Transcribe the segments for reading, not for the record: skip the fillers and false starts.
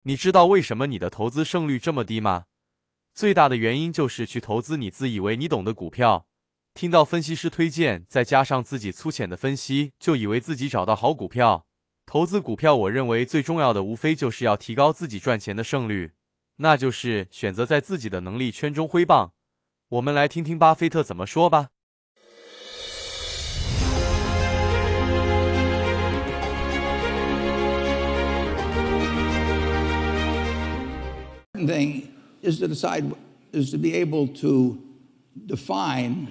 你知道为什么你的投资胜率这么低吗？最大的原因就是去投资你自以为你懂的股票，听到分析师推荐，再加上自己粗浅的分析，就以为自己找到好股票。投资股票，我认为最重要的无非就是要提高自己赚钱的胜率，那就是选择在自己的能力圈中挥棒。我们来听听巴菲特怎么说吧。thing is to be able to define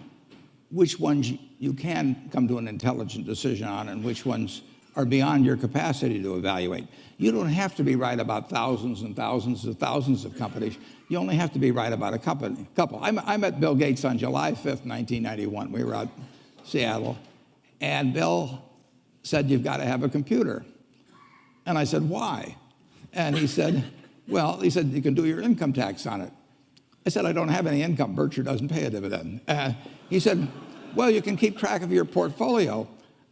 which ones you can come to an intelligent decision on and which ones are beyond your capacity to evaluate. You don't have to be right about thousands and thousands and thousands of companies. You only have to be right about a couple. I met Bill Gates on July 5th, 1991. We were out in Seattle, and Bill said, "You've got to have a computer." And I said, "Why?" And he said, "Well," he said, "you can do your income tax on it." I said, "I don't have any income. Berkshire doesn't pay a dividend." He said, "Well, you can keep track of your portfolio."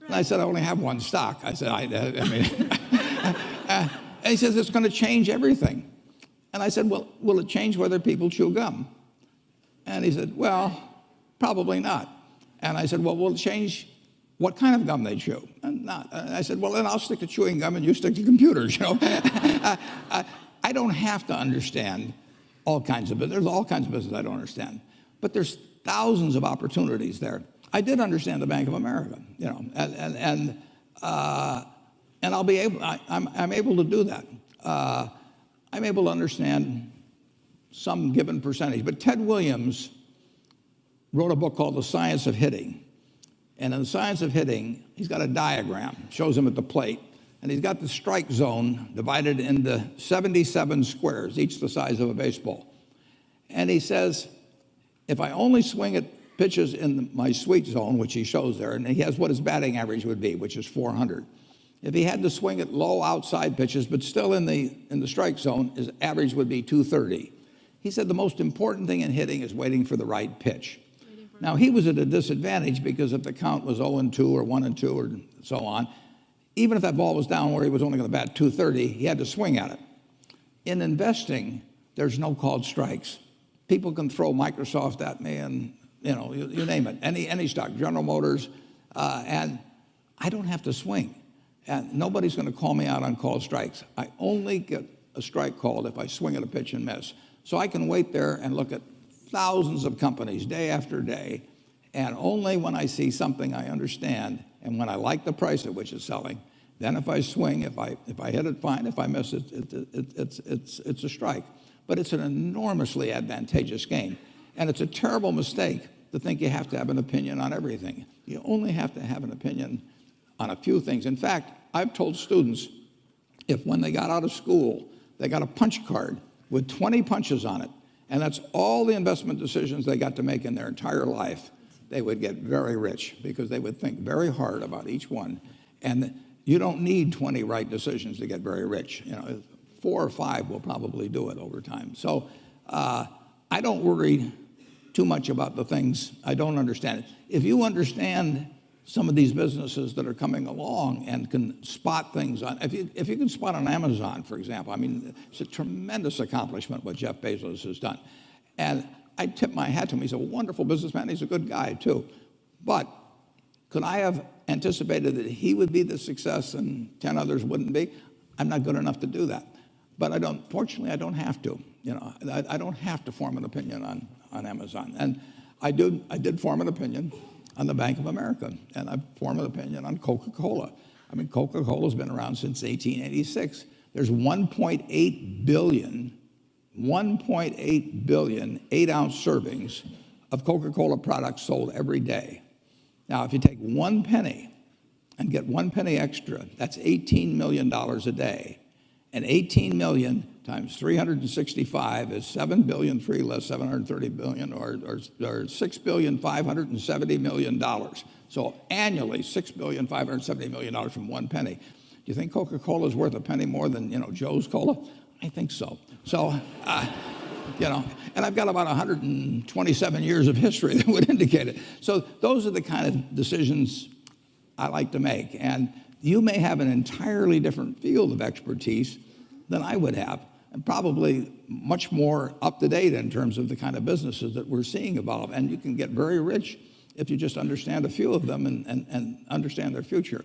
And I said, "I only have one stock." I said, I mean, and he says, "It's going to change everything." And I said, "Well, will it change whether people chew gum?" And he said, "Well, probably not." And I said, "Well, will it change what kind of gum they chew?" And not. And I said, "Well, then I'll stick to chewing gum and you stick to computers, you know." I don't have to understand all kinds of business. There's all kinds of business I don't understand. But there's thousands of opportunities there. I did understand the Bank of America, you know, and I'll be able, I'm able to do that. I'm able to understand some given percentage. But Ted Williams wrote a book called The Science of Hitting. And in The Science of Hitting, he's got a diagram, shows him at the plate. And he's got the strike zone divided into 77 squares, each the size of a baseball. And he says, if I only swing at pitches in my sweet zone, which he shows there, and he has what his batting average would be, which is 400. If he had to swing at low outside pitches, but still in the strike zone, his average would be 230. He said the most important thing in hitting is waiting for the right pitch. Now, he was at a disadvantage because if the count was 0-2 or 1-2 or so on, even if that ball was down where he was only going to bat 230, he had to swing at it. In investing, there's no called strikes. People can throw Microsoft at me and, you know, you name it, any stock, General Motors, and I don't have to swing. And nobody's going to call me out on called strikes. I only get a strike called if I swing at a pitch and miss. So I can wait there and look at thousands of companies day after day, and only when I see something I understand and when I like the price at which it's selling, then if I swing, if I hit it, fine. If I miss it, it's a strike. But it's an enormously advantageous game. And it's a terrible mistake to think you have to have an opinion on everything. You only have to have an opinion on a few things. In fact, I've told students, if when they got out of school, they got a punch card with 20 punches on it, and that's all the investment decisions they got to make in their entire life, they would get very rich because they would think very hard about each one. And you don't need 20 right decisions to get very rich. You know, 4 or 5 will probably do it over time. So I don't worry too much about the things I don't understand. If you understand some of these businesses that are coming along and can spot things on, if you can spot on Amazon, for example, I mean, it's a tremendous accomplishment what Jeff Bezos has done. And I tip my hat to him. He's a wonderful businessman. He's a good guy, too. But could I have anticipated that he would be the success and 10 others wouldn't be? I'm not good enough to do that. But fortunately, I don't have to. You know, I don't have to form an opinion on Amazon. And I did form an opinion on the Bank of America, and I formed an opinion on Coca-Cola. I mean, Coca-Cola's been around since 1886. There's 1.8 billion 8-ounce servings of Coca-Cola products sold every day. Now, if you take 1 penny and get 1 penny extra, that's $18 million a day. And 18 million times 365 is 7 billion, 3 less 730 billion, or $6,570,000,000. So annually, $6,570,000,000 from 1 penny. Do you think Coca-Cola is worth a penny more than, you know, Joe's Cola? I think so. So, you know, and I've got about 127 years of history that would indicate it. So those are the kind of decisions I like to make. And you may have an entirely different field of expertise than I would have, and probably much more up to date in terms of the kind of businesses that we're seeing evolve. And you can get very rich if you just understand a few of them and understand their future.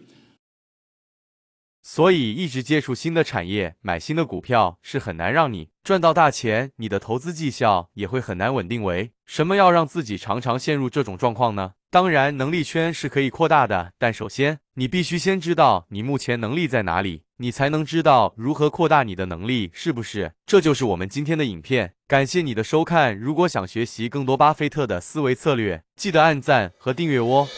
所以，一直接触新的产业、买新的股票是很难让你赚到大钱，你的投资绩效也会很难稳定为。什么要让自己常常陷入这种状况呢？当然，能力圈是可以扩大的，但首先，你必须先知道你目前能力在哪里，你才能知道如何扩大你的能力，是不是？这就是我们今天的影片，感谢你的收看。如果想学习更多巴菲特的思维策略，记得按赞和订阅哦。